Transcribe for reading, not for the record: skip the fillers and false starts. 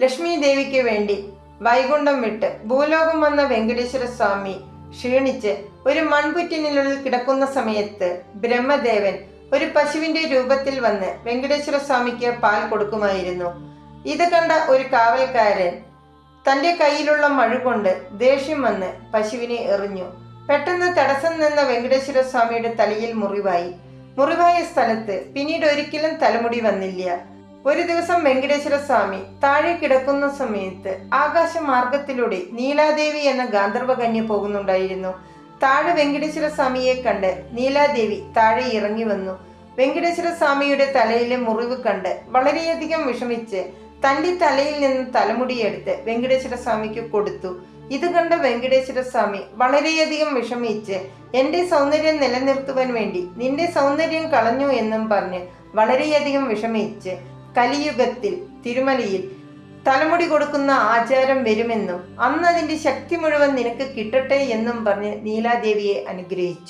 ലക്ഷ്മി ദേവിക്ക് വേണ്ടി വൈകുണ്ഠം വിട്ട് ഭൂലോകം വന്ന വെങ്കടേശ്വര സ്വാമി ക്ഷീണിച്ച് ഒരു മൺപുറ്റിനുള്ളിൽ കിടക്കുന്ന സമയത്ത് ബ്രഹ്മദേവൻ ഒരു പശുവിന്റെ രൂപത്തിൽ വന്ന് വെങ്കടേശ്വര സ്വാമിക്ക് പാൽ കൊടുക്കുമായിരുന്നു. ഇത് കണ്ട ഒരു കാവൽക്കാരൻ തന്റെ കയ്യിലുള്ള മഴുകൊണ്ട് ദേഷ്യം വന്ന് പശുവിനെ എറിഞ്ഞു. പെട്ടെന്ന് തടസ്സം നിന്ന വെങ്കടേശ്വര സ്വാമിയുടെ തലയിൽ മുറിവായ സ്ഥലത്ത് പിന്നീട് ഒരിക്കലും തലമുടി വന്നില്ല. ഒരു ദിവസം വെങ്കടേശ്വര സ്വാമി താഴെ കിടക്കുന്ന സമയത്ത് ആകാശമാർഗത്തിലൂടെ നീലാദേവി എന്ന ഗാന്ധർവകന്യ പോകുന്നുണ്ടായിരുന്നു. താഴെ വെങ്കടേശ്വര സ്വാമിയെ കണ്ട് നീലാദേവി താഴെ ഇറങ്ങി വന്നു. വെങ്കടേശ്വര സ്വാമിയുടെ തലയിലെ മുറിവ് കണ്ട് വളരെയധികം വിഷമിച്ച് തന്റെ തലയിൽ നിന്ന് തലമുടിയെടുത്ത് വെങ്കടേശ്വര സ്വാമിക്ക് കൊടുത്തു. ഇത് കണ്ട വെങ്കടേശ്വര സ്വാമി വളരെയധികം വിഷമിച്ച് എന്റെ സൗന്ദര്യം നിലനിർത്തുവാൻ വേണ്ടി നിന്റെ സൗന്ദര്യം കളഞ്ഞു എന്നും പറഞ്ഞ് വളരെയധികം വിഷമിച്ച് കലിയുഗത്തിൽ തിരുമലയിൽ തലമുടി കൊടുക്കുന്ന ആചാരം വരുമെന്നും അന്ന് അതിന്റെ ശക്തി മുഴുവൻ നിനക്ക് കിട്ടട്ടെ എന്നും പറഞ്ഞ് നീലാദേവിയെ അനുഗ്രഹിച്ചു.